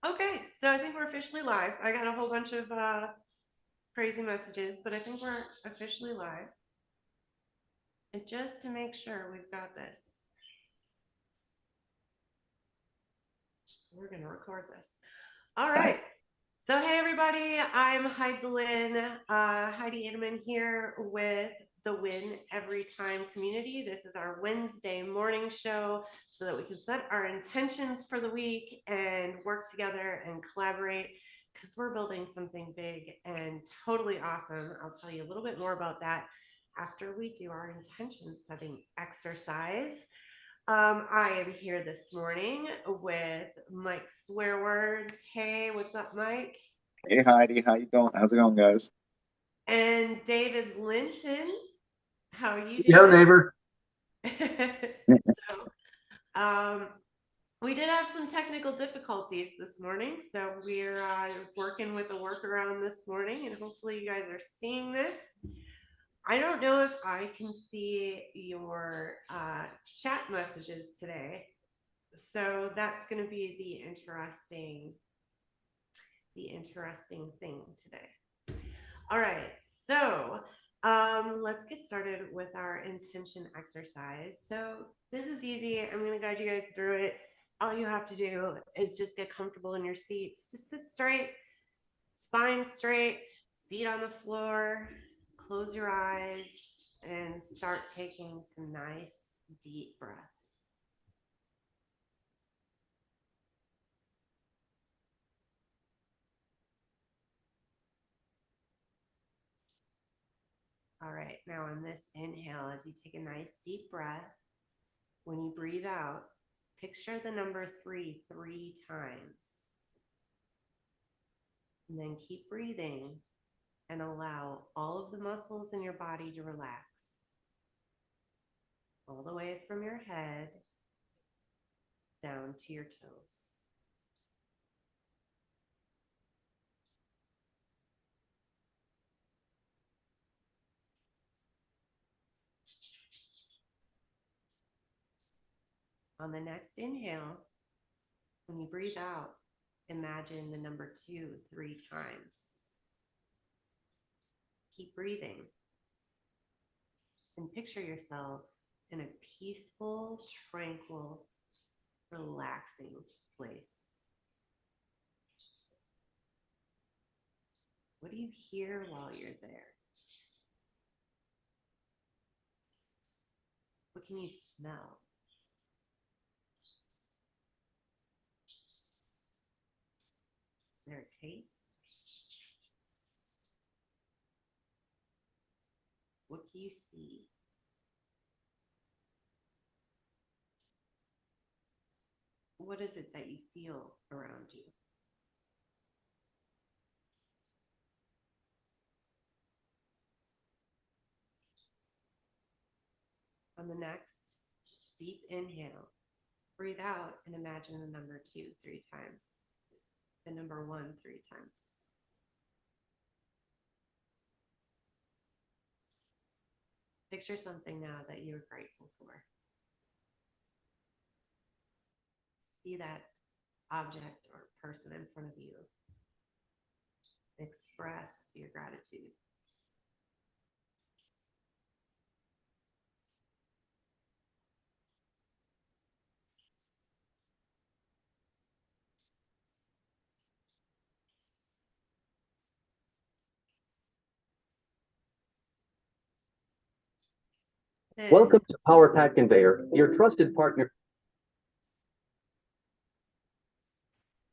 Okay, so I think we're officially live. I got a whole bunch of crazy messages, but I think we're officially live. And just to make sure we've got this, we're going to record this. All right. So, hey, everybody, I'm Heidelin, Heidi Edelman here with the Win Every Time community. This is our Wednesday morning show so that we can set our intentions for the week and work together and collaborate because we're building something big and totally awesome. I'll tell you a little bit more about that after we do our intention setting exercise. I am here this morning with Mike Swearwords. Hey, what's up, Mike? Hey Heidi, how you doing? How's it going, guys? And David Linton. How are you Yo, doing? neighbor. So, um, we did have some technical difficulties this morning, so we're working with a workaround this morning, and hopefully you guys are seeing this. I don't know if I can see your chat messages today, so that's going to be the interesting thing today. All right, so let's get started with our intention exercise. So this is easy. I'm going to guide you guys through it. All you have to do is just get comfortable in your seats. Just sit straight, spine straight, feet on the floor. Close your eyes and start taking some nice deep breaths. All right, now on this inhale, as you take a nice deep breath, when you breathe out, picture the number 3 times. And then keep breathing and allow all of the muscles in your body to relax. All the way from your head down to your toes. On the next inhale, when you breathe out, imagine the number 3 times. Keep breathing and picture yourself in a peaceful, tranquil, relaxing place. What do you hear while you're there? What can you smell? Is there a taste? What can you see? What is it that you feel around you? On the next deep inhale, breathe out and imagine the number 3 times, the number 1 times. Picture something now that you're grateful for. See that object or person in front of you. Express your gratitude. Welcome This, to Power Pack Conveyor, your trusted partner.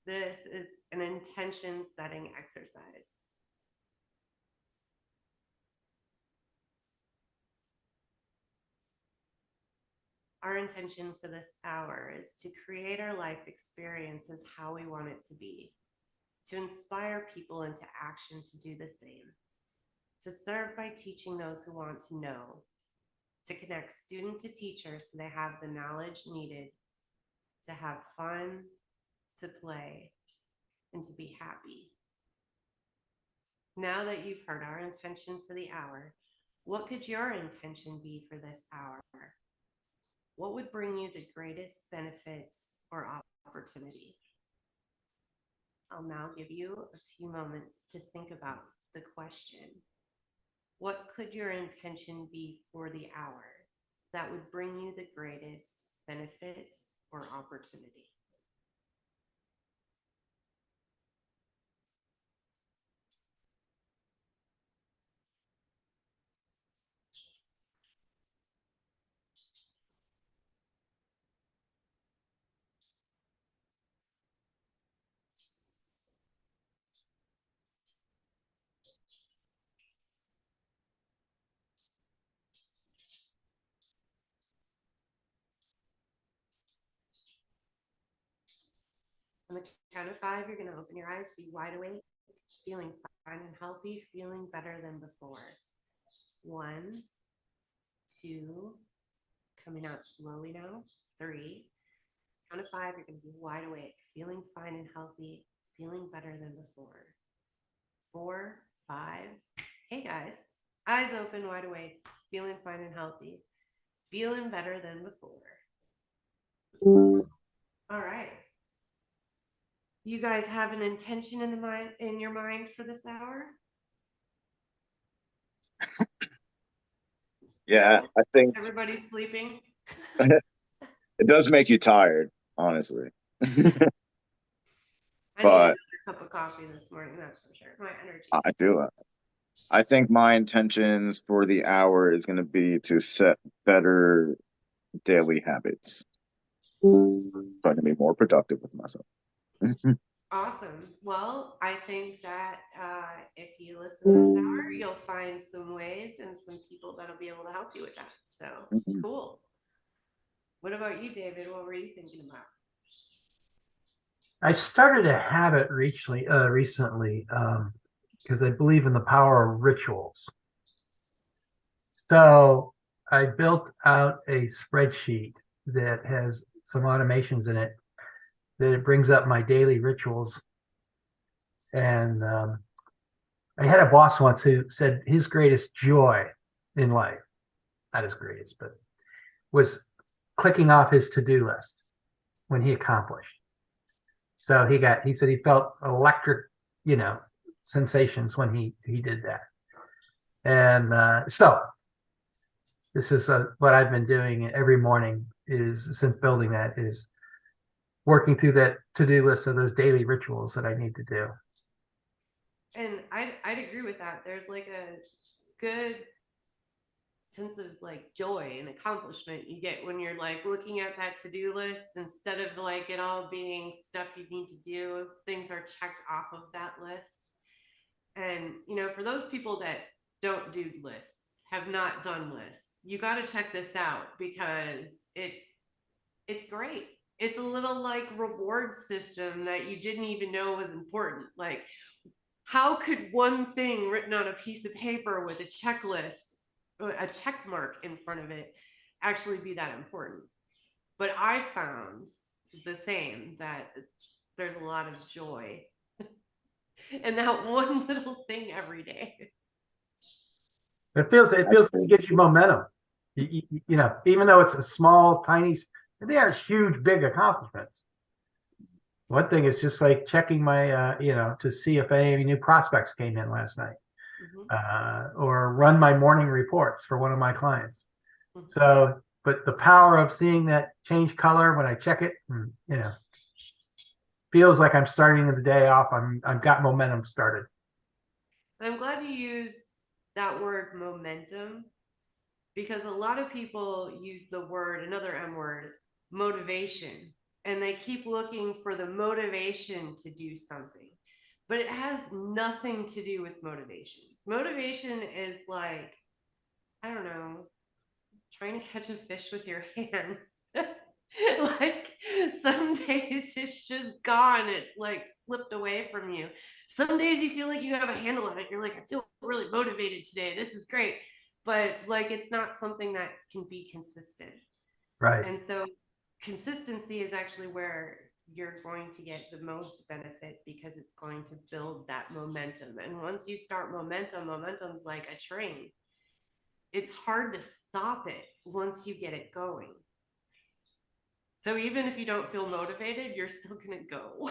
this is an intention setting exercise. Our intention for this hour is to create our life experiences how we want it to be, to inspire people into action to do the same, to serve by teaching those who want to know, to connect student to teacher so they have the knowledge needed to have fun, to play, and to be happy. Now that you've heard our intention for the hour, what could your intention be for this hour? What would bring you the greatest benefit or opportunity? I'll now give you a few moments to think about the question. What could your intention be for the hour that would bring you the greatest benefit or opportunity? On the count of 5, you're going to open your eyes, be wide awake, feeling fine and healthy, feeling better than before. 1, 2, coming out slowly now. 3, count of 5, you're going to be wide awake, feeling fine and healthy, feeling better than before. 4, 5, hey guys, eyes open, wide awake, feeling fine and healthy, feeling better than before. All right. You guys have an intention in your mind for this hour? Yeah, I think Everybody's sleeping. it does make you tired, honestly. I need But another cup of coffee this morning, that's for sure. My energy. I feel it. I think my intentions for the hour is going to be to set better daily habits. Trying to be more productive with myself. Awesome. Well, I think that if you listen this hour, you'll find some ways and some people that'll be able to help you with that. So cool. What about you, David? What were you thinking about? I started a habit recently because I believe in the power of rituals. So I built out a spreadsheet that has some automations in it that it brings up my daily rituals. And I had a boss once who said his greatest joy in life, not his greatest, but was clicking off his to-do list when he accomplished. So he said he felt electric, sensations when he did that. And so this is what I've been doing every morning is since building that is working through that to-do list of those daily rituals that I need to do. And I'd agree with that. There's like a good sense of like joy and accomplishment you get when you're like looking at that to-do list instead of like it all being stuff you need to do. Things are checked off of that list. And for those people that don't do lists, have not done lists, you got to check this out because it's great. It's a little like reward system that you didn't even know was important. Like, how could one thing written on a piece of paper with a checklist, a check mark in front of it, actually be that important? But I found the same, that there's a lot of joy in that one little thing every day. It feels like it gives you momentum. Even though it's a small, tiny, they are huge, big accomplishments. One thing is just like checking my, to see if any new prospects came in last night, or run my morning reports for one of my clients. So, but the power of seeing that change color when I check it, feels like I'm starting the day off. I've got momentum started. I'm glad you used that word momentum, because a lot of people use the word, another M word, motivation, and they keep looking for the motivation to do something, but it has nothing to do with motivation. Motivation is like, I don't know, trying to catch a fish with your hands. Like some days it's just gone, it's like slipped away from you. Some days you feel like you have a handle on it, you're like, I feel really motivated today, this is great, but like it's not something that can be consistent. Right. And so consistency is actually where you're going to get the most benefit, because it's going to build that momentum. And once you start momentum's like a train. It's hard to stop it once you get it going. So even if you don't feel motivated, you're still gonna go.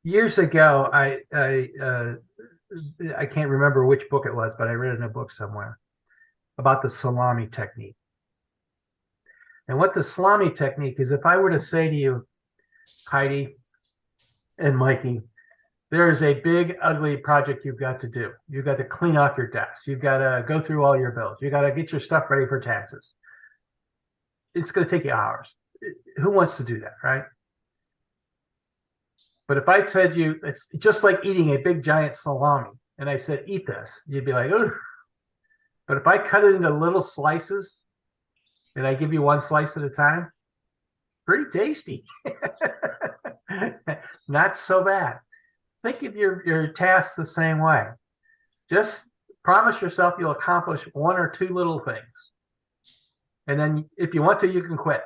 years ago, I can't remember which book it was, but I read it in a book somewhere about the salami technique. And what the salami technique is, if I were to say to you, Heidi and Mikey, there is a big, ugly project you've got to do. You've got to clean off your desk. You've got to go through all your bills. You got to get your stuff ready for taxes. It's going to take you hours. Who wants to do that, right? But if I said you, it's just like eating a big giant salami, and I said, eat this, you'd be like, oh. But if I cut it into little slices and I give you one slice at a time, pretty tasty. Not so bad. Think of your tasks the same way. Just promise yourself you'll accomplish one or two little things. And then if you want to, you can quit.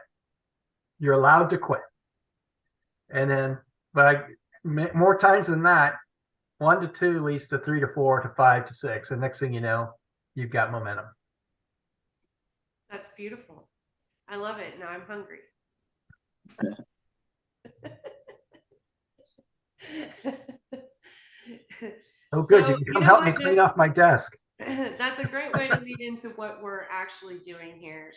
You're allowed to quit. And then, but more times than not, 1 to 2 leads to 3 to 4 to 5 to 6. And next thing you know, you've got momentum. That's beautiful. I love it. Now I'm hungry. Oh, good. So, You can you come know help me what, clean Nick? off my desk. That's a great way to lead into what we're actually doing here.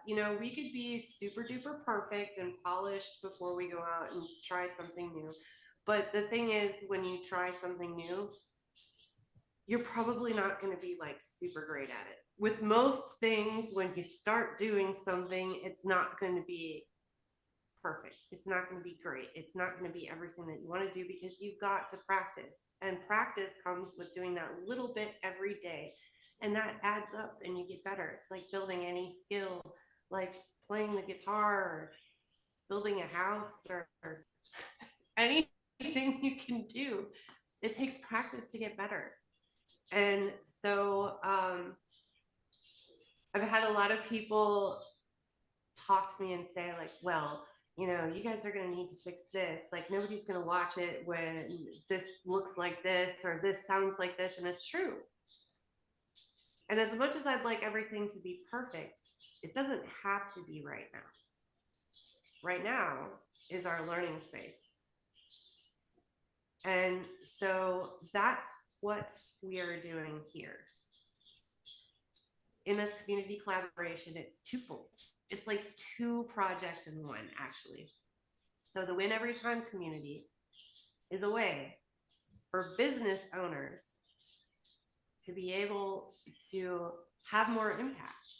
You know, we could be super duper perfect and polished before we go out and try something new. But the thing is, when you try something new, you're probably not going to be like super great at it. With most things, when you start doing something, it's not going to be perfect. It's not going to be great. It's not going to be everything that you want to do because you've got to practice. And practice comes with doing that little bit every day. And that adds up and you get better. It's like building any skill, like playing the guitar or building a house or anything you can do. It takes practice to get better. And so I've had a lot of people talk to me and say like, well, you know, you guys are going to need to fix this. Like nobody's going to watch it when this looks like this or this sounds like this. And it's true. And as much as I'd like everything to be perfect, it doesn't have to be right now. Right now is our learning space. And so that's what we are doing here. In this community collaboration, it's twofold. It's like 2 projects in one, actually. So the Win Every Time community is a way for business owners to be able to have more impact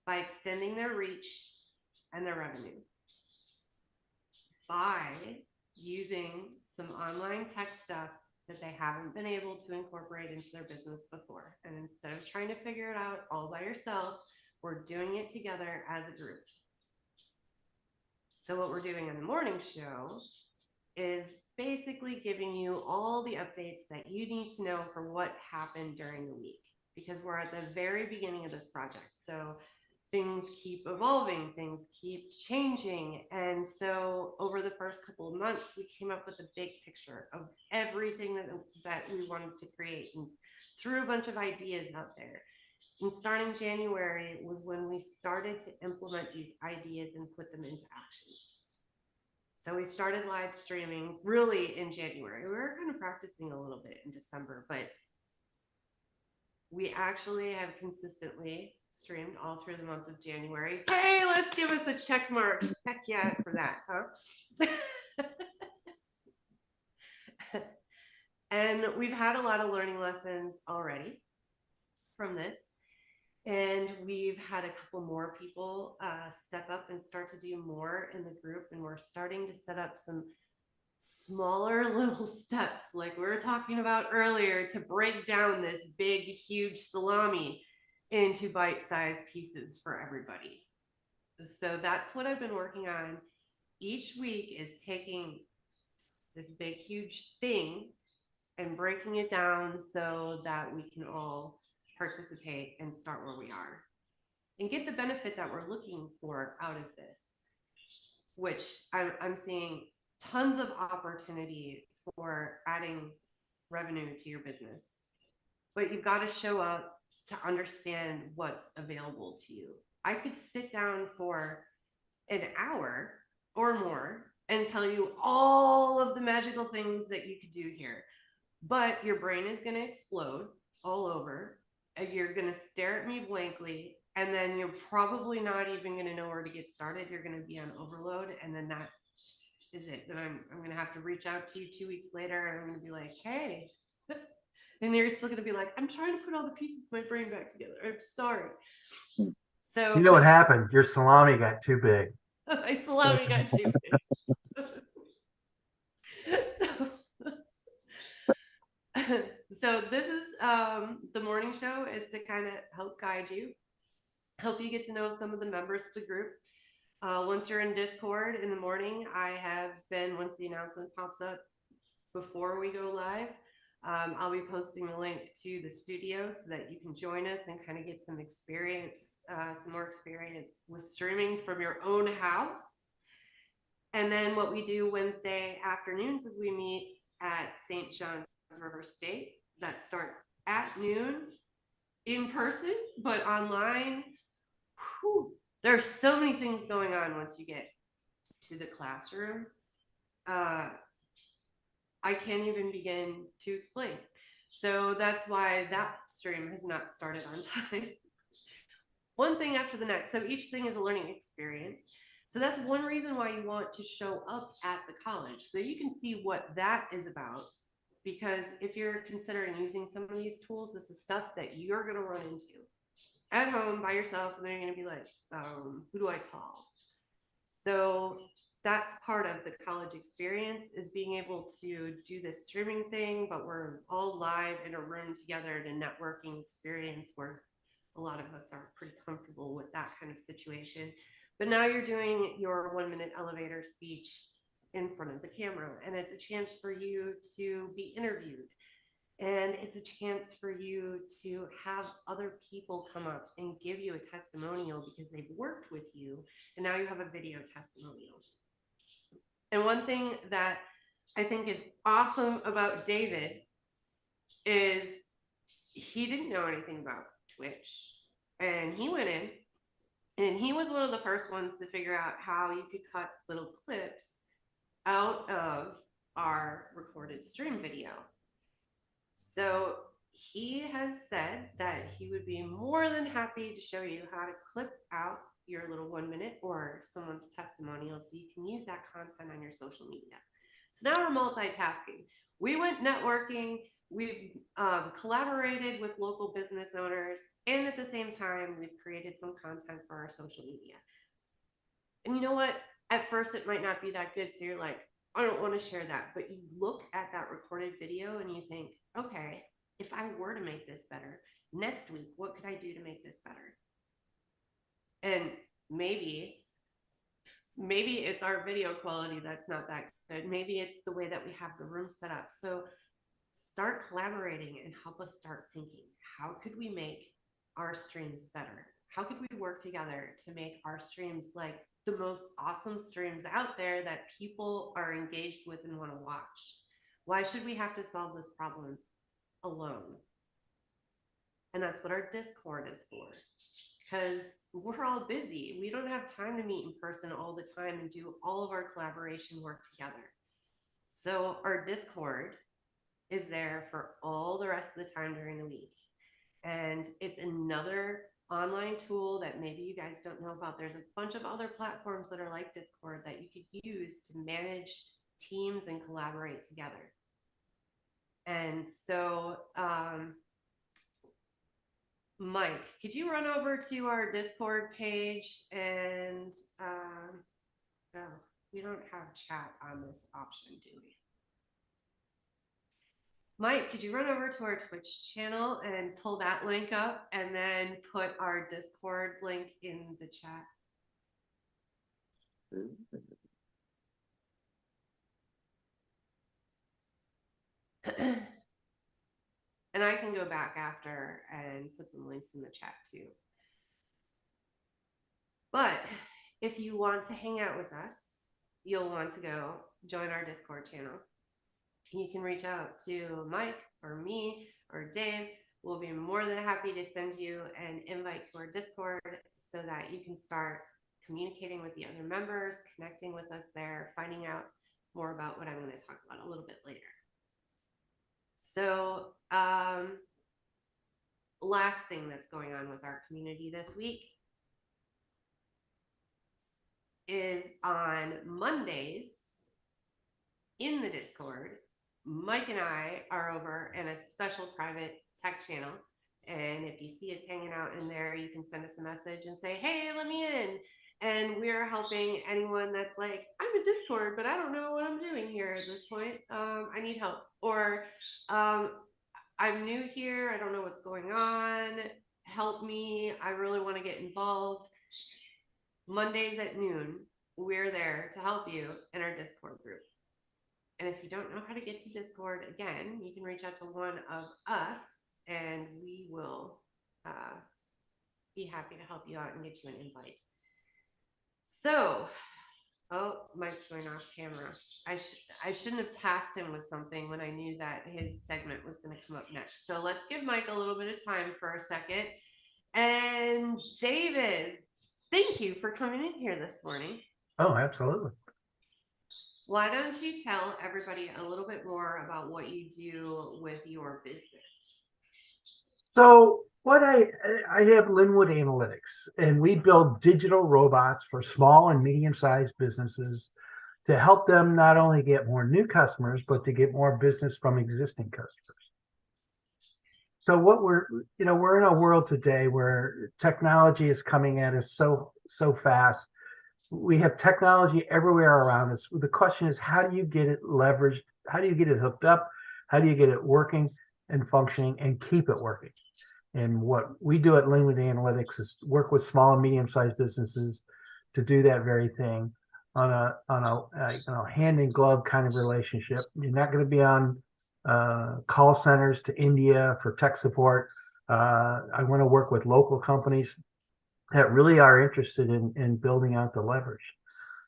by extending their reach and their revenue by using some online tech stuff that they haven't been able to incorporate into their business before. And instead of trying to figure it out all by yourself, we're doing it together as a group. So what we're doing in the morning show is basically giving you all the updates that you need to know for what happened during the week, because we're at the very beginning of this project. So things keep evolving, things keep changing. And so over the first couple of months, we came up with a big picture of everything that we wanted to create and threw a bunch of ideas out there. And starting January was when we started to implement these ideas and put them into action. So we started live streaming really in January. We were kind of practicing a little bit in December, but we actually have consistently streamed all through the month of January. Hey, let's give us a check mark. Heck yeah for that, huh? And we've had a lot of learning lessons already from this. And we've had a couple more people step up and start to do more in the group. And we're starting to set up some smaller little steps like we were talking about earlier to break down this big, huge salami into bite-sized pieces for everybody. So that's what I've been working on. Each week is taking this big, huge thing and breaking it down so that we can all participate and start where we are and get the benefit that we're looking for out of this, which I'm seeing tons of opportunity for adding revenue to your business, but you've got to show up to understand what's available to you. I could sit down for an hour or more and tell you all of the magical things that you could do here. But your brain is going to explode all over, and you're going to stare at me blankly, and then you're probably not even going to know where to get started. You're going to be on overload, and then that is it. Then I'm going to have to reach out to you 2 weeks later, and I'm going to be like, hey. And you're still going to be like, I'm trying to put all the pieces of my brain back together. I'm sorry. So You know what happened? Your salami got too big. my salami got too big. So so this is the morning show is to kind of help guide you, help you get to know some of the members of the group. Once you're in Discord in the morning, I have been, once the announcement pops up before we go live, I'll be posting a link to the studio so that you can join us and kind of get some experience, some more experience with streaming from your own house. And then what we do Wednesday afternoons is we meet at St. John's River State. That starts at noon in person, but online. Whew, there's so many things going on once you get to the classroom. I can't even begin to explain. So that's why that stream has not started on time. One thing after the next. So each thing is a learning experience. So that's one reason why you want to show up at the college, so you can see what that is about. Because if you're considering using some of these tools, this is stuff that you're going to run into at home by yourself, and then you're going to be like, who do I call? So that's part of the college experience, is being able to do this streaming thing, but we're all live in a room together at a networking experience where a lot of us are pretty comfortable with that kind of situation. But now you're doing your 1-minute elevator speech in front of the camera, and it's a chance for you to be interviewed. And it's a chance for you to have other people come up and give you a testimonial because they've worked with you, and now you have a video testimonial. And one thing that I think is awesome about David is he didn't know anything about Twitch, and he went in, and he was one of the first ones to figure out how you could cut little clips out of our recorded stream video. So he has said that he would be more than happy to show you how to clip out your little 1 minute or someone's testimonial so you can use that content on your social media. So now we're multitasking. We went networking, we've collaborated with local business owners, and at the same time, we've created some content for our social media. And you know what? At first, it might not be that good. So you're like, I don't want to share that. But you look at that recorded video and you think, okay, if I were to make this better, next week, what could I do to make this better? And maybe it's our video quality that's not that good. Maybe it's the way that we have the room set up. So start collaborating and help us start thinking, how could we make our streams better? How could we work together to make our streams like the most awesome streams out there that people are engaged with and want to watch? Why should we have to solve this problem alone? And that's what our Discord is for, because we're all busy. We don't have time to meet in person all the time and do all of our collaboration work together. So our Discord is there for all the rest of the time during the week. And it's another online tool that maybe you guys don't know about. There's a bunch of other platforms that are like Discord that you could use to manage teams and collaborate together. And so, Mike, could you run over to our Discord page and, oh, we don't have chat on this option, do we? Mike, could you run over to our Twitch channel and pull that link up and then put our Discord link in the chat? And I can go back after and put some links in the chat too. But if you want to hang out with us, you'll want to go join our Discord channel. You can reach out to Mike or me or Dave. We'll be more than happy to send you an invite to our Discord so that you can start communicating with the other members, connecting with us there, finding out more about what I'm going to talk about a little bit later. So, last thing that's going on with our community this week is on Mondays in the Discord, Mike and I are over in a special private tech channel. And if you see us hanging out in there, you can send us a message and say, hey, let me in. And we're helping anyone that's like, I'm in Discord, but I don't know what I'm doing here at this point. I need help. Or I'm new here. I don't know what's going on. Help me. I really want to get involved. Mondays at noon, we're there to help you in our Discord group. And if you don't know how to get to Discord, again, you can reach out to one of us and we will be happy to help you out and get you an invite. So, oh, Mike's going off camera. I shouldn't have tasked him with something when I knew that his segment was going to come up next. So let's give Mike a little bit of time for a second. And David, thank you for coming in here this morning. Oh, absolutely. Why don't you tell everybody a little bit more about what you do with your business? So what I have Linwood Analytics, and we build digital robots for small and medium-sized businesses to help them not only get more new customers, but to get more business from existing customers. So what we're in a world today where technology is coming at us so fast. We have technology everywhere around us. The question is, how do you get it leveraged? How do you get it hooked up? How do you get it working and functioning and keep it working? And what we do at Linwood Analytics is work with small and medium-sized businesses to do that very thing on a hand in glove kind of relationship. You're not going to be on call centers to India for tech support. I want to work with local companies that really are interested in building out the leverage.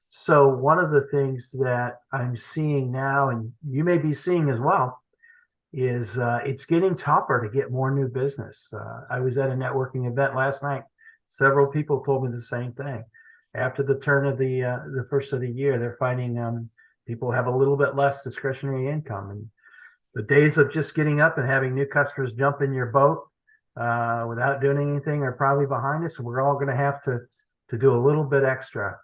So one of the things that I'm seeing now, and you may be seeing as well, is it's getting tougher to get more new business. I was at a networking event last night. Several people told me the same thing. After the turn of the first of the year, they're finding people have a little bit less discretionary income. And the days of just getting up and having new customers jump in your boat without doing anything are probably behind us. We're all going to have to do a little bit extra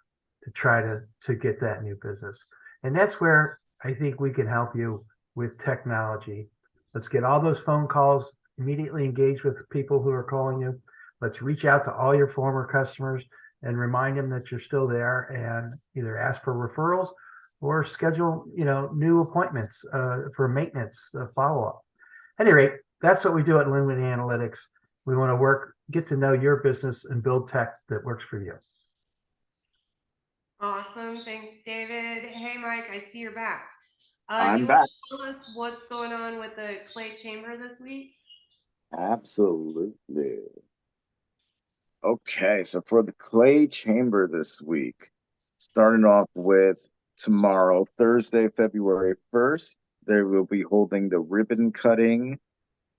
to try to get that new business. And that's where I think we can help you with technology. Let's get all those phone calls, immediately engage with people who are calling you. Let's reach out to all your former customers and remind them that you're still there, and either ask for referrals or schedule, new appointments for maintenance follow-up. At any rate, that's what we do at Linwood Analytics. We want to get to know your business and build tech that works for you. Awesome. Thanks, David. Hey, Mike, I see you're back. I'm do you back. want to tell us what's going on with the Clay Chamber this week? Absolutely. Okay, so for the Clay Chamber this week, starting off with tomorrow, Thursday, February 1st, they will be holding the ribbon cutting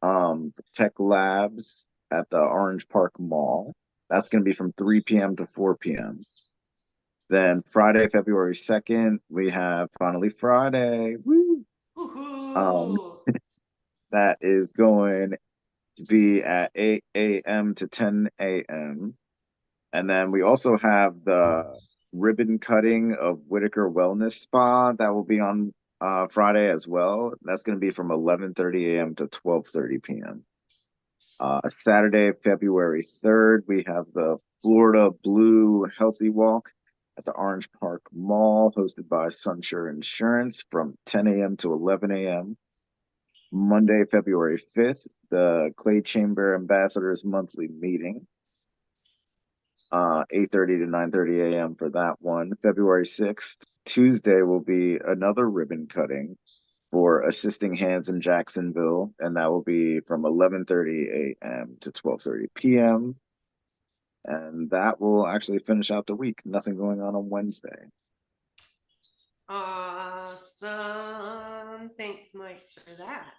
for Tech Labs at the Orange Park Mall. That's going to be from 3 p.m. to 4 p.m. Then Friday, February 2nd, we have Finally Friday. Woo! That is going to be at 8 a.m. to 10 a.m. And then we also have the ribbon cutting of Whitaker Wellness Spa that will be on Friday as well. That's going to be from 11:30 a.m. to 12:30 p.m. Saturday, February 3rd, we have the Florida Blue Healthy Walk at the Orange Park Mall, hosted by Sunsure Insurance from 10 a.m. to 11 a.m. Monday, February 5th, the Clay Chamber Ambassadors Monthly Meeting, 8:30 to 9:30 a.m. for that one. February 6th, Tuesday, will be another ribbon cutting for Assisting Hands in Jacksonville, and that will be from 11:30 a.m. to 12:30 p.m. And that will actually finish out the week. Nothing going on Wednesday. Awesome. Thanks, Mike, for that.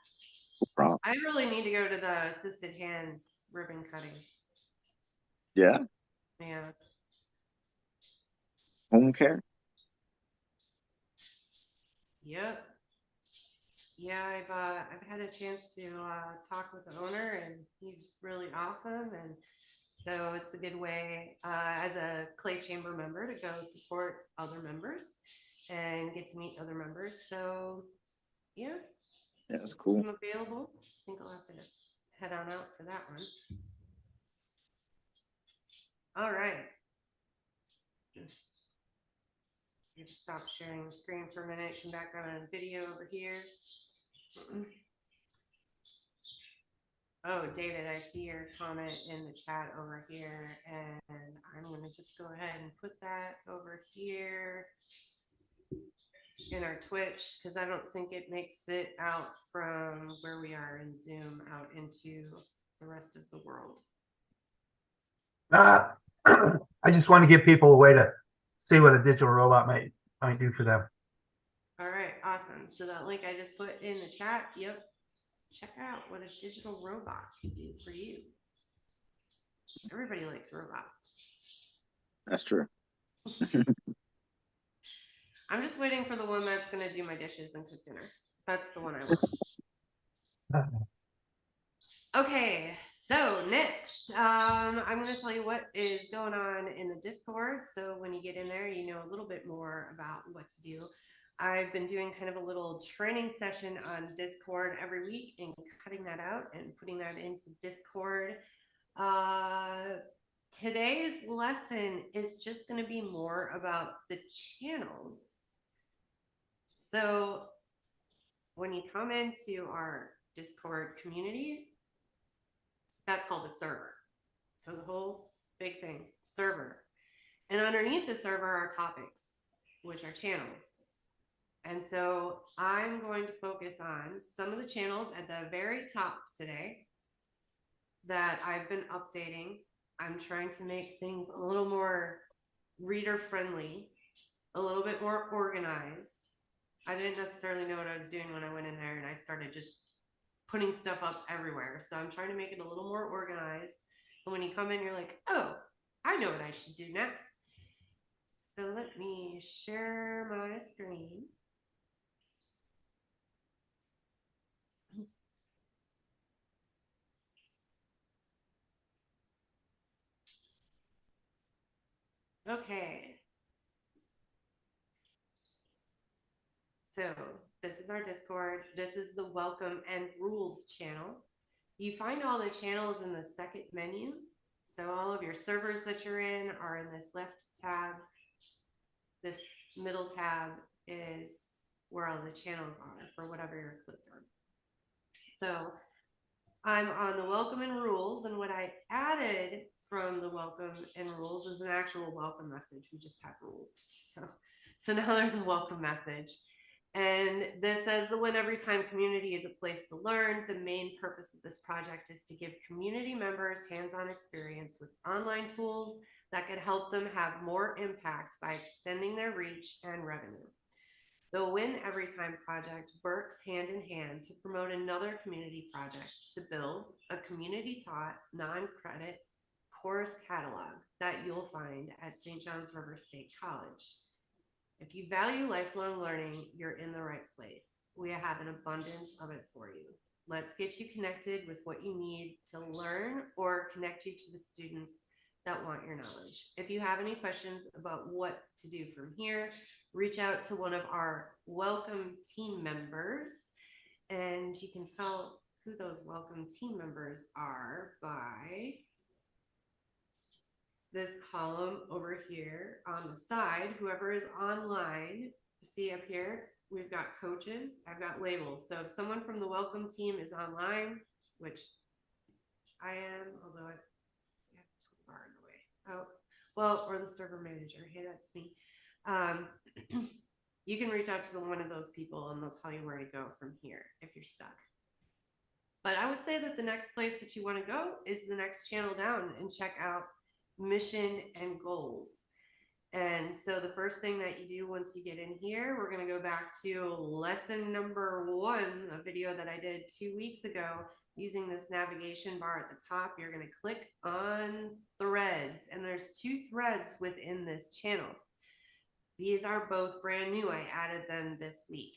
No problem. I really need to go to the Assisted Hands ribbon cutting. Yeah. Yeah. home care. Yep. Yeah, I've had a chance to talk with the owner, and he's really awesome. And so it's a good way as a Clay Chamber member to go support other members and get to meet other members. So yeah, Yeah, that's cool. I'm available. I think I'll have to head on out for that one. All right. I have to stop sharing the screen for a minute, come back on a video over here. Oh, David, I see your comment in the chat over here, and I'm going to just go ahead and put that over here in our Twitch, because I don't think it makes it out from where we are in Zoom out into the rest of the world. I just want to give people a way to see what a digital robot might do for them. All right, awesome. So that link I just put in the chat, yep. Check out what a digital robot can do for you. Everybody likes robots. That's true. I'm just waiting for the one that's going to do my dishes and cook dinner. That's the one I want. Okay, so next, I'm going to tell you what is going on in the Discord. So when you get in there, you know a little bit more about what to do. I've been doing kind of a little training session on Discord every week and cutting that out and putting that into Discord. Today's lesson is just going to be more about the channels. So when you come into our Discord community, that's called a server. So the whole big thing, server. And underneath the server are topics, which are channels. And so I'm going to focus on some of the channels at the very top today that I've been updating. I'm trying to make things a little more reader friendly, a little bit more organized. I didn't necessarily know what I was doing when I went in there and I started just putting stuff up everywhere. So I'm trying to make it a little more organized. So when you come in, you're like, oh, I know what I should do next. So let me share my screen. Okay. So this is our Discord. This is the welcome and rules channel. You find all the channels in the second menu. So all of your servers that you're in are in this left tab. This middle tab is where all the channels are for whatever you're clicked on. So I'm on the welcome and rules, and what I added from the welcome and rules is an actual welcome message. We just have rules. So now there's a welcome message. And this says the Win Every Time community is a place to learn. The main purpose of this project is to give community members hands-on experience with online tools that could help them have more impact by extending their reach and revenue. The Win Every Time project works hand in hand to promote another community project to build a community-taught, non-credit course catalog that you'll find at St. John's River State College. If you value lifelong learning, you're in the right place. We have an abundance of it for you. Let's get you connected with what you need to learn or connect you to the students that want your knowledge. If you have any questions about what to do from here, reach out to one of our welcome team members, and you can tell who those welcome team members are by this column over here on the side. Whoever is online, see up here, we've got coaches, I've got labels. So if someone from the welcome team is online, which I am, although I have a toolbar in the way. Oh, well, or the server manager. Hey, that's me. You can reach out to one of those people and they'll tell you where to go from here if you're stuck. But I would say that the next place that you want to go is the next channel down and check out mission and goals. And so the first thing that you do once you get in here, we're going to go back to lesson number 1, a video that I did 2 weeks ago. Using this navigation bar at the top, you're going to click on threads, and there's 2 threads within this channel. These are both brand new. I added them this week.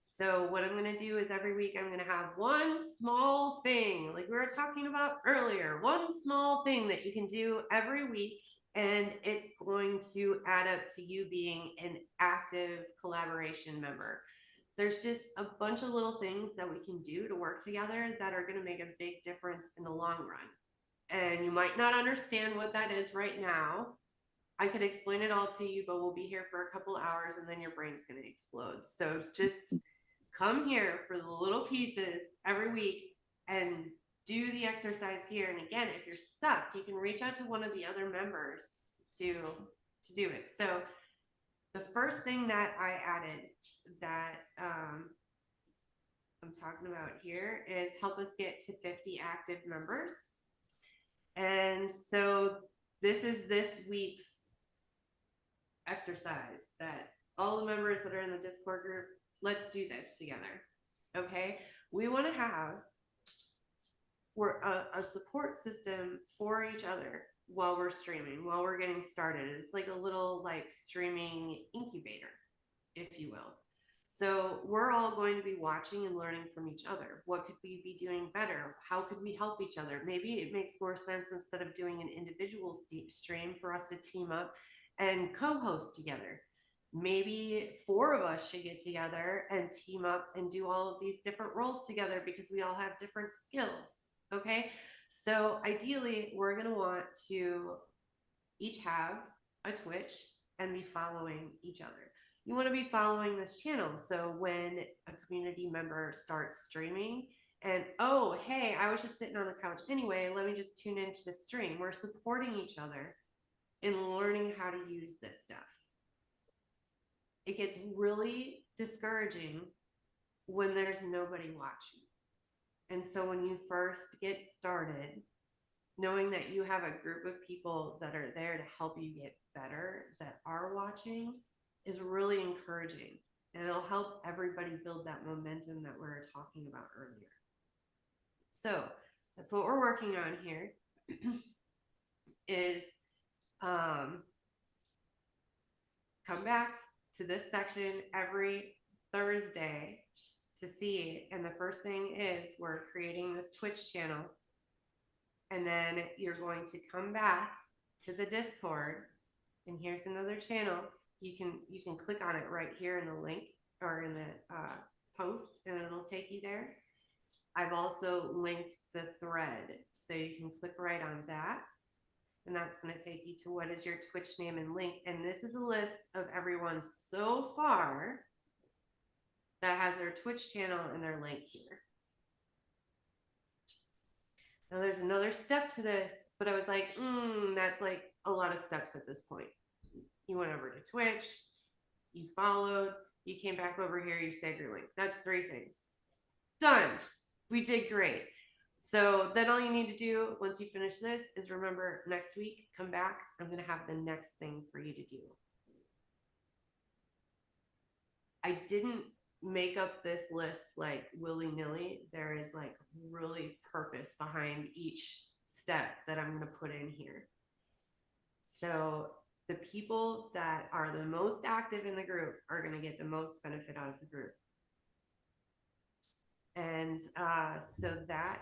So what I'm going to do is every week I'm going to have one small thing, like we were talking about earlier, one small thing that you can do every week, and it's going to add up to you being an active collaboration member. There's just a bunch of little things that we can do to work together that are going to make a big difference in the long run. And you might not understand what that is right now. I could explain it all to you, but we'll be here for a couple hours and then your brain's going to explode. So just come here for the little pieces every week and do the exercise here. And again, if you're stuck, you can reach out to one of the other members to do it. So the first thing that I added that I'm talking about here is help us get to 50 active members. And so this is this week's exercise that all the members that are in the Discord group, let's do this together. Okay, we want to have a support system for each other while we're streaming, while we're getting started. It's like a little like streaming incubator, if you will. So we're all going to be watching and learning from each other. What could we be doing better? How could we help each other? Maybe it makes more sense, instead of doing an individual stream, for us to team up and co-host together. Maybe 4 of us should get together and team up and do all of these different roles together, because we all have different skills. Okay, so ideally we're going to want to each have a Twitch and be following each other. You want to be following this channel, so when a community member starts streaming and, oh, hey, I was just sitting on the couch anyway, let me just tune into the stream. We're supporting each other in learning how to use this stuff. It gets really discouraging when there's nobody watching. And so when you first get started, knowing that you have a group of people that are there to help you get better, that are watching, is really encouraging. And it'll help everybody build that momentum that we were talking about earlier. So that's what we're working on here is come back to this section every Thursday to see it. And the first thing is we're creating this Twitch channel. And then you're going to come back to the Discord. And here's another channel. You can click on it right here in the link or in the post, and it'll take you there. I've also linked the thread, so you can click right on that. And that's going to take you to what is your Twitch name and link. And this is a list of everyone so far that has their Twitch channel and their link here. Now there's another step to this, but I was like, that's like a lot of steps at this point. You went over to Twitch, you followed, you came back over here, you saved your link. That's 3 things. Done. We did great. So then all you need to do once you finish this is remember, next week, come back. I'm going to have the next thing for you to do. I didn't make up this list like willy-nilly. There is like really purpose behind each step that I'm going to put in here. So the people that are the most active in the group are going to get the most benefit out of the group. And so that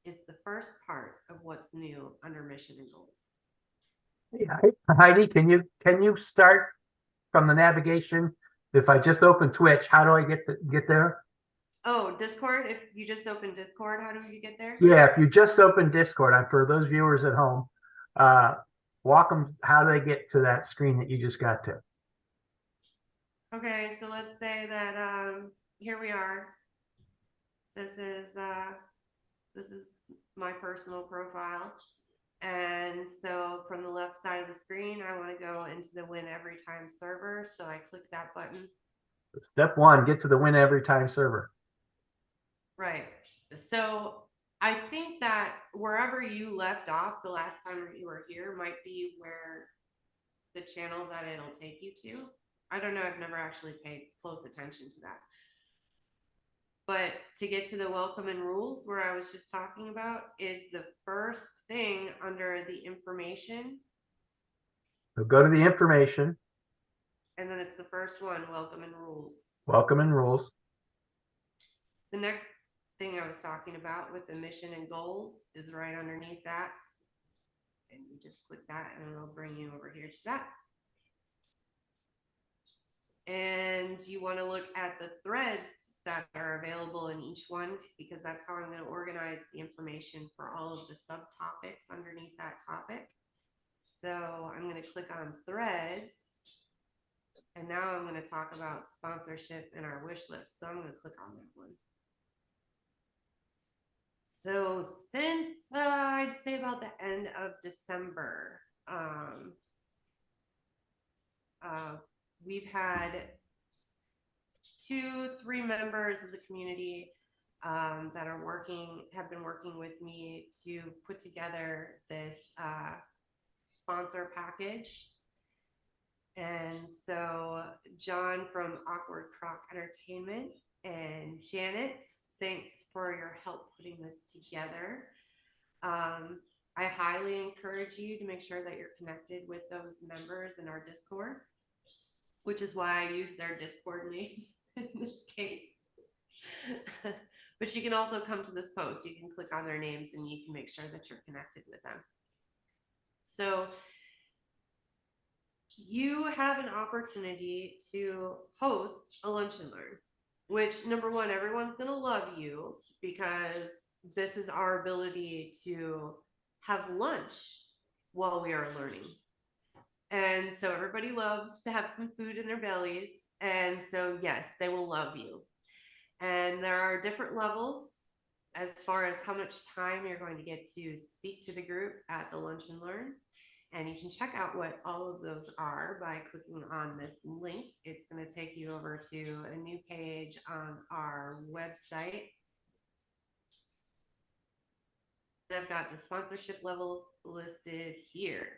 is the first part of what's new under mission and goals. Yeah, Heidi, can you start from the navigation? If I just open Twitch, how do I get there? Oh, Discord. If you just open Discord, how do you get there? Yeah, if you just open Discord, for those viewers at home, walk them. How do they get to that screen that you just got to? Okay, so let's say that here we are. This is my personal profile. And so from the left side of the screen, I want to go into the Win Every Time server. So I click that button. Step 1, get to the Win Every Time server. Right. So I think that wherever you left off the last time you were here might be where the channel that it'll take you to. I don't know. I've never actually paid close attention to that. But to get to the welcome and rules where I was just talking about is the first thing under the information. So go to the information. And then it's the first one, welcome and rules. Welcome and rules. The next thing I was talking about with the mission and goals is right underneath that. And you just click that and it'll bring you over here to that. And you want to look at the threads that are available in each one, because that's how I'm going to organize the information for all of the subtopics underneath that topic. So I'm going to click on threads. And now I'm going to talk about sponsorship and our wish list. So I'm going to click on that one. So since I'd say about the end of December, we've had 2-3 members of the community that have been working with me to put together this sponsor package. And so John from Awkward Croc Entertainment and Janet, thanks for your help putting this together. I highly encourage you to make sure that you're connected with those members in our Discord, which is why I use their Discord names in this case. But you can also come to this post. You can click on their names and you can make sure that you're connected with them. So you have an opportunity to host a lunch and learn, which, number one, everyone's going to love you, because this is our ability to have lunch while we are learning. And so everybody loves to have some food in their bellies. And so, yes, they will love you. And there are different levels as far as how much time you're going to get to speak to the group at the lunch and learn. And you can check out what all of those are by clicking on this link. It's going to take you over to a new page on our website. And I've got the sponsorship levels listed here.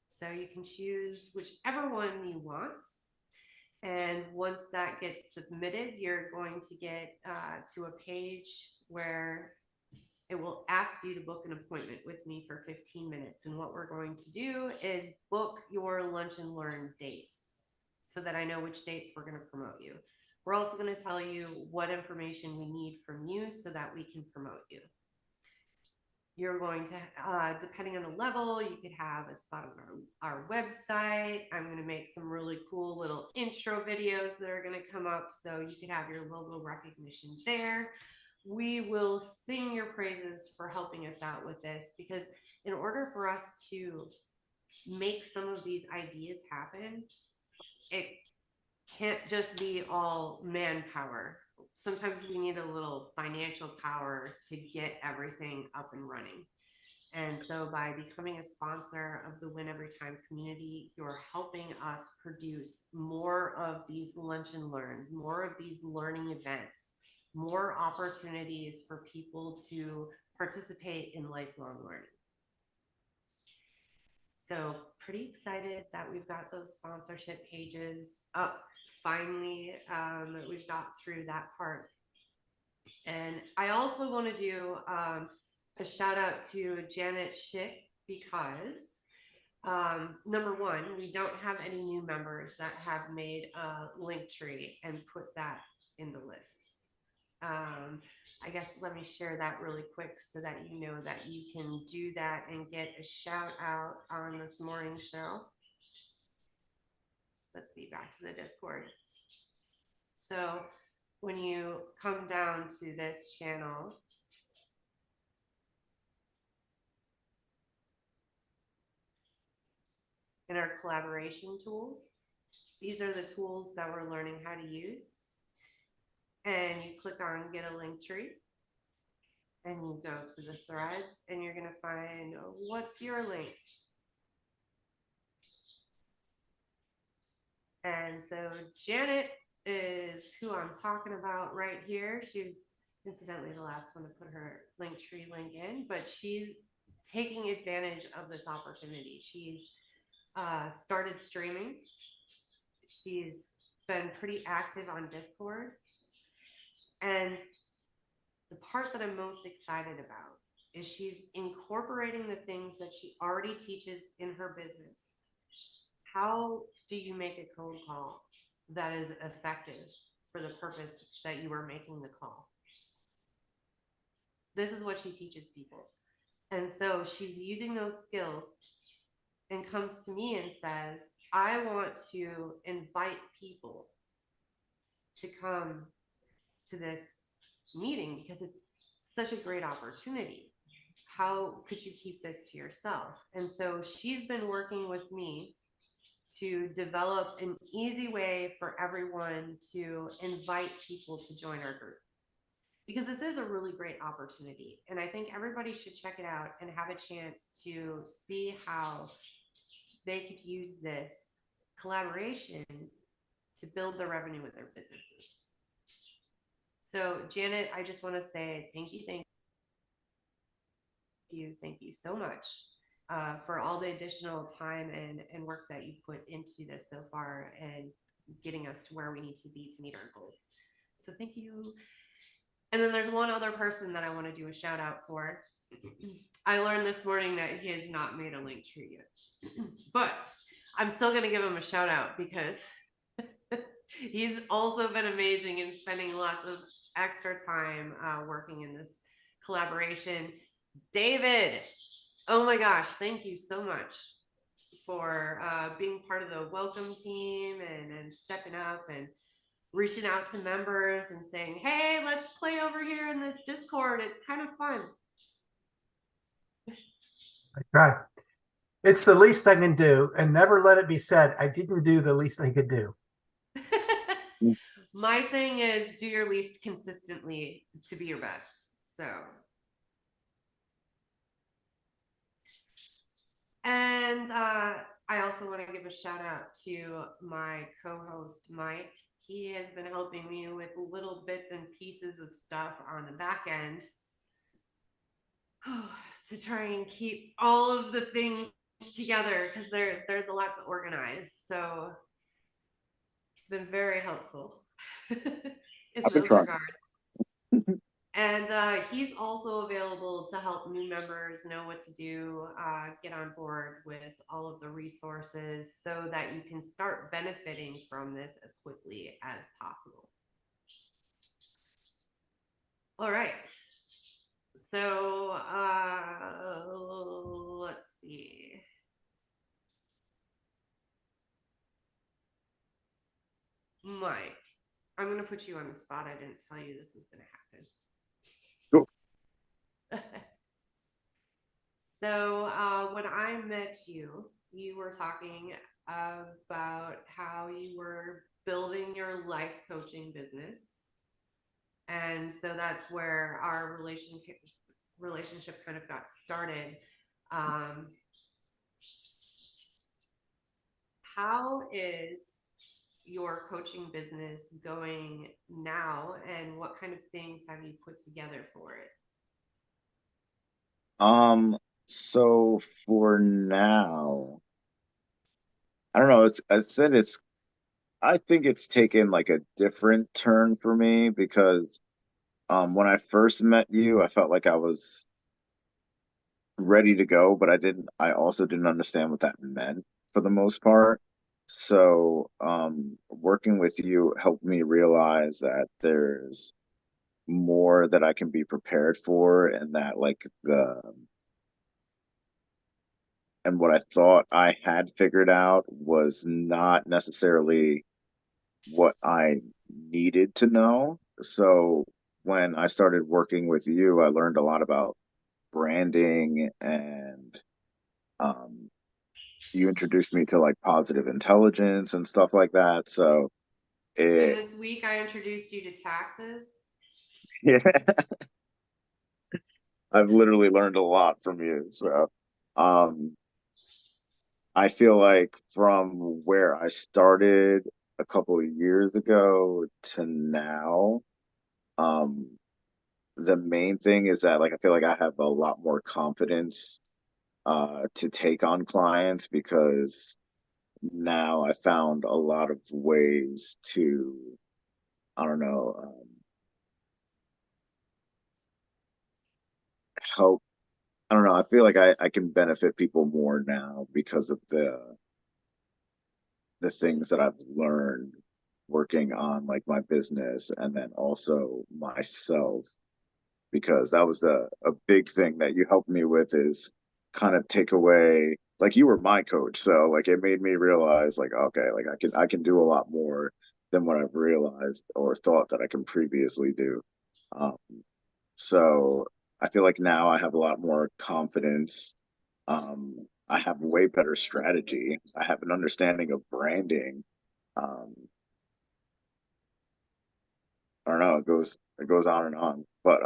So you can choose whichever one you want. And once that gets submitted, you're going to get to a page where it will ask you to book an appointment with me for 15 minutes. And what we're going to do is book your lunch and learn dates so that I know which dates we're going to promote you. We're also going to tell you what information we need from you so that we can promote you. You're going to, depending on the level, you could have a spot on our website. I'm going to make some really cool little intro videos that are going to come up so you could have your logo recognition there. We will sing your praises for helping us out with this, because in order for us to make some of these ideas happen, it can't just be all manpower. Sometimes we need a little financial power to get everything up and running. And so by becoming a sponsor of the Win Every Time community, you're helping us produce more of these lunch and learns, more of these learning events, more opportunities for people to participate in lifelong learning. So pretty excited that we've got those sponsorship pages up finally, that we've got through that part. And I also want to do a shout out to Janet Schick, because number one, we don't have any new members that have made a link tree and put that in the list. I guess let me share that really quick so that you know that you can do that and get a shout out on this morning show. Let's see, back to the Discord. So when you come down to this channel, in our collaboration tools, these are the tools that we're learning how to use. And you click on get a link tree and you go to the threads and you're going to find what's your link. And so Janet is who I'm talking about right here. She was incidentally the last one to put her link tree link in, but she's taking advantage of this opportunity. She's started streaming. She's been pretty active on Discord. And the part that I'm most excited about is she's incorporating the things that she already teaches in her business. how do you make a cold call that is effective for the purpose that you are making the call? This is what she teaches people. And so she's using those skills and comes to me and says, I want to invite people to come to this meeting because it's such a great opportunity. How could you keep this to yourself? And so she's been working with me to develop an easy way for everyone to invite people to join our group, because this is a really great opportunity. And I think everybody should check it out and have a chance to see how they could use this collaboration to build their revenue with their businesses. So Janet, I just want to say thank you so much for all the additional time and work that you've put into this so far and getting us to where we need to be to meet our goals. So thank you. And then there's one other person that I want to do a shout out for. I learned this morning that he has not made a link tree yet, but I'm still going to give him a shout out because he's also been amazing in spending lots of extra time working in this collaboration. David, oh my gosh, thank you so much for being part of the welcome team and stepping up and reaching out to members and saying, hey, let's play over here in this Discord. It's kind of fun. I try. It's the least I can do, and never let it be said I didn't do the least I could do. My saying is do your least consistently to be your best. So, and I also want to give a shout out to my co-host Mike. He has been helping me with little bits and pieces of stuff on the back end to try and keep all of the things together, because there's a lot to organize. So he's been very helpful in I've been those trying. regards. And he's also available to help new members know what to do, get on board with all of the resources so that you can start benefiting from this as quickly as possible. All right. So let's see. Mike, I'm going to put you on the spot. I didn't tell you this was going to happen. So when I met you, you were talking about how you were building your life coaching business. And so that's where our relationship kind of got started. How is your coaching business going now, and what kind of things have you put together for it? So for now, I don't know. I think it's taken like a different turn for me because when I first met you, I felt like I was ready to go, but I also didn't understand what that meant for the most part. So working with you helped me realize that there's more that I can be prepared for, and that like and what I thought I had figured out was not necessarily what I needed to know. So when I started working with you, I learned a lot about branding, and um, you introduced me to like positive intelligence and stuff like that. So And it, this week I introduced you to taxes. yeah, I've literally learned a lot from you. So um, I feel like from where I started a couple of years ago to now, um, the main thing is that like I feel like I have a lot more confidence to take on clients, because now I found a lot of ways to, I don't know, help. I don't know. I feel like I can benefit people more now because of the things that I've learned working on like my business and then also myself, because that was a big thing that you helped me with, is kind of take away, like you were my coach, so like it made me realize like, okay, like I can do a lot more than what I've realized or thought that I can previously do. um so I feel like now I have a lot more confidence. I have way better strategy. I have an understanding of branding. um I don't know, it goes on and on, but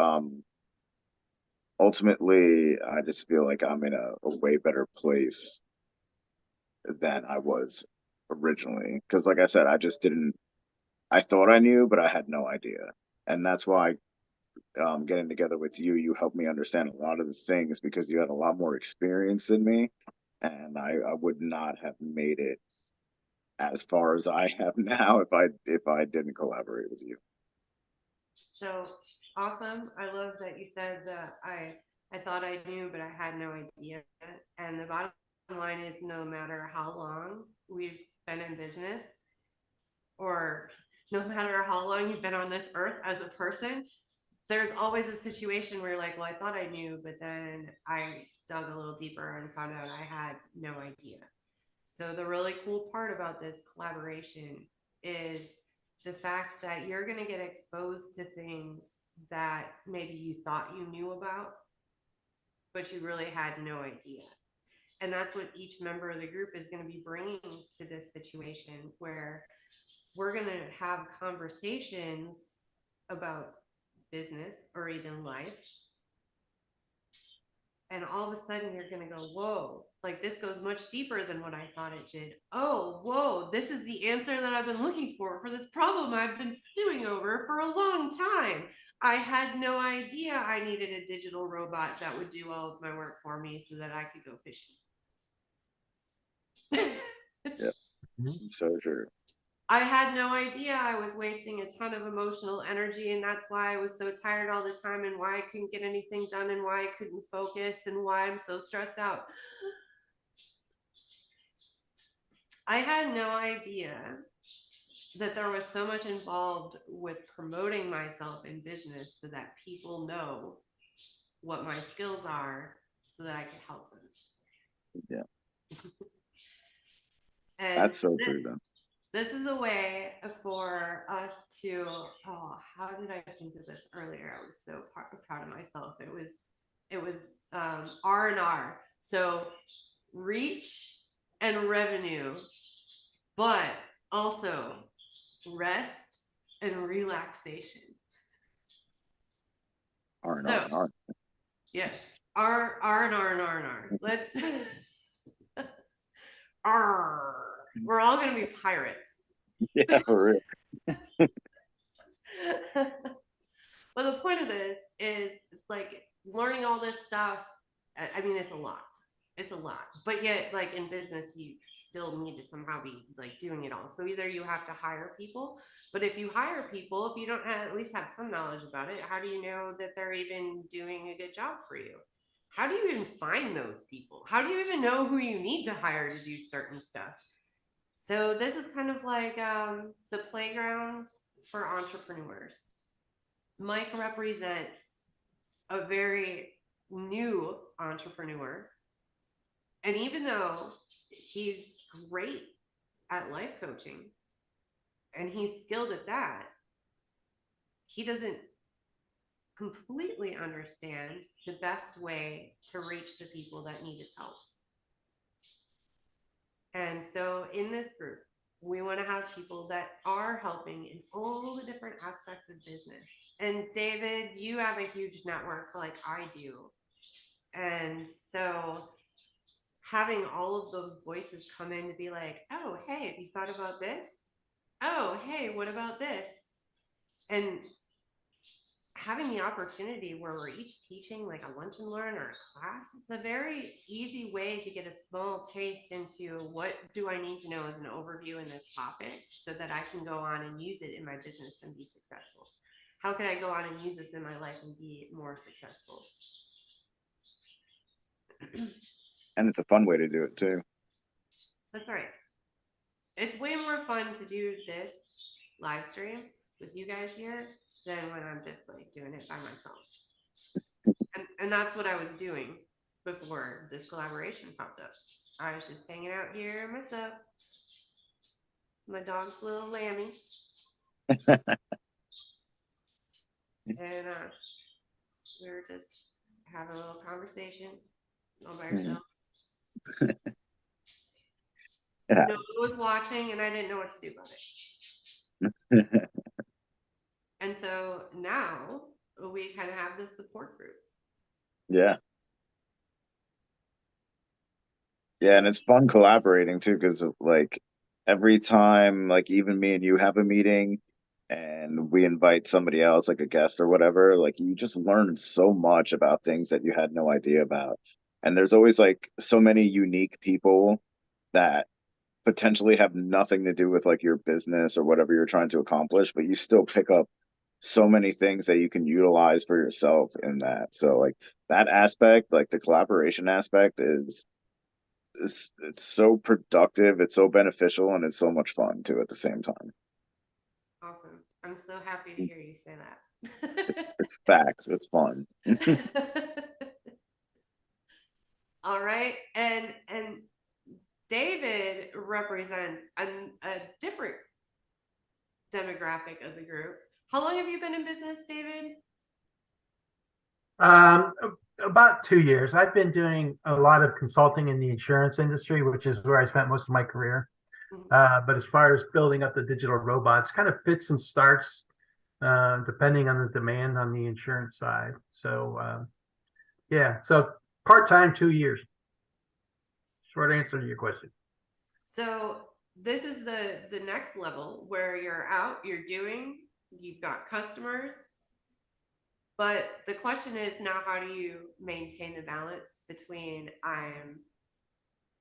ultimately, I just feel like I'm in a way better place than I was originally. Because, like I said, I just didn't, I thought I knew, but I had no idea. And that's why getting together with you, you helped me understand a lot of the things because you had a lot more experience than me. And I would not have made it as far as I have now if I didn't collaborate with you. So awesome. I love that you said that I thought I knew, but I had no idea. And the bottom line is no matter how long we've been in business, or no matter how long you've been on this earth as a person, there's always a situation where you're like, well, I thought I knew, but then I dug a little deeper and found out I had no idea. So the really cool part about this collaboration is the fact that you're going to get exposed to things that maybe you thought you knew about, but you really had no idea. And that's what each member of the group is going to be bringing to this situation, where we're going to have conversations about business or even life. And all of a sudden you're going to go, whoa, like this goes much deeper than what I thought it did. Oh, whoa, this is the answer that I've been looking for this problem I've been stewing over for a long time. I had no idea I needed a digital robot that would do all of my work for me so that I could go fishing. Yep. So true. I had no idea I was wasting a ton of emotional energy, and that's why I was so tired all the time, and why I couldn't get anything done, and why I couldn't focus, and why I'm so stressed out. I had no idea that there was so much involved with promoting myself in business so that people know what my skills are so that I can help them. Yeah. And That's so true, though. this is a way for us to, oh, how did I think of this earlier? I was so proud of myself. It was R&R. So reach and revenue, but also rest and relaxation. R and So, R and R. yes, R and R. Let's R. We're all gonna be pirates. Yeah, for real. But the point of this is like learning all this stuff. I mean, it's a lot. It's a lot. But yet, like in business, you still need to somehow be like doing it all. So either you have to hire people, but if you hire people, if you don't at least have some knowledge about it, how do you know that they're even doing a good job for you? How do you even find those people? How do you even know who you need to hire to do certain stuff? So this is kind of like the playground for entrepreneurs. Mike represents a very new entrepreneur. And even though he's great at life coaching and he's skilled at that, he doesn't completely understand the best way to reach the people that need his help. And so in this group, we want to have people that are helping in all the different aspects of business. And David, you have a huge network like I do. And so having all of those voices come in to be like, oh, hey, have you thought about this? Oh, hey, what about this? And having the opportunity where we're each teaching like a lunch and learn or a class, it's a very easy way to get a small taste into what do I need to know as an overview in this topic so that I can go on and use it in my business and be successful. How can I go on and use this in my life and be more successful? And it's a fun way to do it too. That's right. It's way more fun to do this live stream with you guys here than when I'm just like doing it by myself. And that's what I was doing before this collaboration popped up. I was just hanging out here myself. My dog's little Lammy. And we were just having a little conversation all by ourselves. Yeah. No one was watching, and I didn't know what to do about it. And so now we kind of have this support group. Yeah. Yeah, and it's fun collaborating too, because like every time, like even me and you have a meeting and we invite somebody else, like a guest or whatever, like you just learn so much about things that you had no idea about. And there's always like so many unique people that potentially have nothing to do with like your business or whatever you're trying to accomplish, but you still pick up so many things that you can utilize for yourself in that. So like that aspect, like the collaboration aspect it's so productive, it's so beneficial, and it's so much fun too at the same time. Awesome. I'm so happy to hear you say that. It's facts, it's fun. All right. And David represents a different demographic of the group. How long have you been in business, David? About 2 years. I've been doing a lot of consulting in the insurance industry, which is where I spent most of my career. But as far as building up the digital robots, kind of fits and starts depending on the demand on the insurance side. So yeah, so part-time 2 years. Short answer to your question. So this is the next level where you're out, you've got customers. But the question is now, how do you maintain the balance between I'm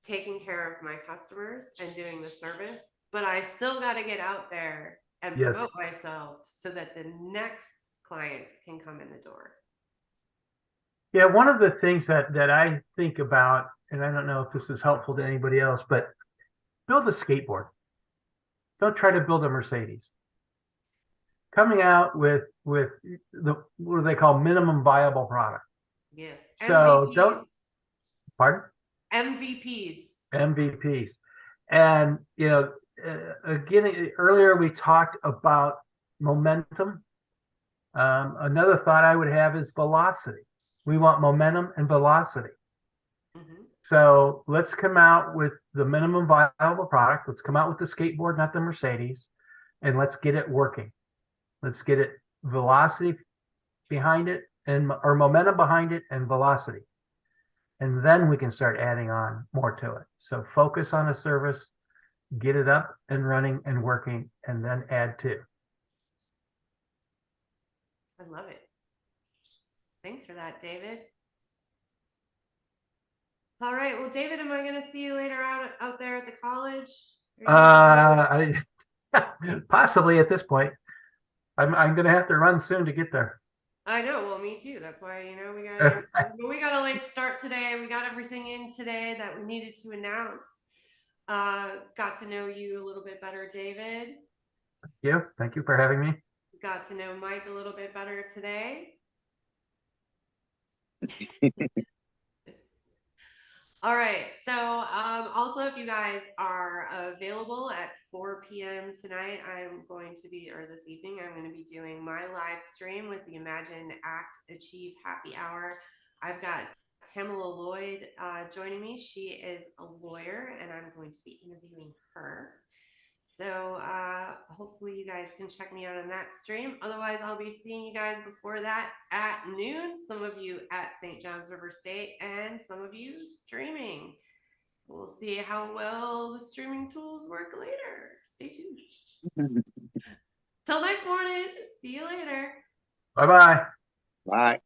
taking care of my customers and doing the service, but I still got to get out there and Yes. promote myself so that the next clients can come in the door? Yeah, one of the things that I think about, and I don't know if this is helpful to anybody else, but build a skateboard. Don't try to build a Mercedes. Coming out with the what do they call minimum viable product. Yes. So MVPs. don't, pardon? MVPs. And again, earlier we talked about momentum. Another thought I would have is velocity. We want momentum and velocity. Mm-hmm. So let's come out with the minimum viable product. Let's come out with the skateboard, not the Mercedes, and let's get it working. Let's get it velocity behind it or momentum behind it and velocity. And then we can start adding on more to it. So focus on a service, get it up and running and working, and then add to. I love it. Thanks for that, David. All right. Well, David, am I going to see you later out there at the college? Possibly at this point. I'm going to have to run soon to get there. I know. Well, me too. That's why, we got a late start today. We got everything in today that we needed to announce. Got to know you a little bit better, David. Thank you for having me. Got to know Mike a little bit better today. All right. So also, if you guys are available at 4 p.m. tonight, this evening, I'm going to be doing my live stream with the Imagine, Act, Achieve Happy Hour. I've got Tamala Lloyd joining me. She is a lawyer, and I'm going to be interviewing her. So hopefully you guys can check me out on that stream. Otherwise, I'll be seeing you guys before that at noon. Some of you at St. John's River State and some of you streaming. We'll see how well the streaming tools work later. Stay tuned. Till next morning. See you later. Bye-bye. Bye.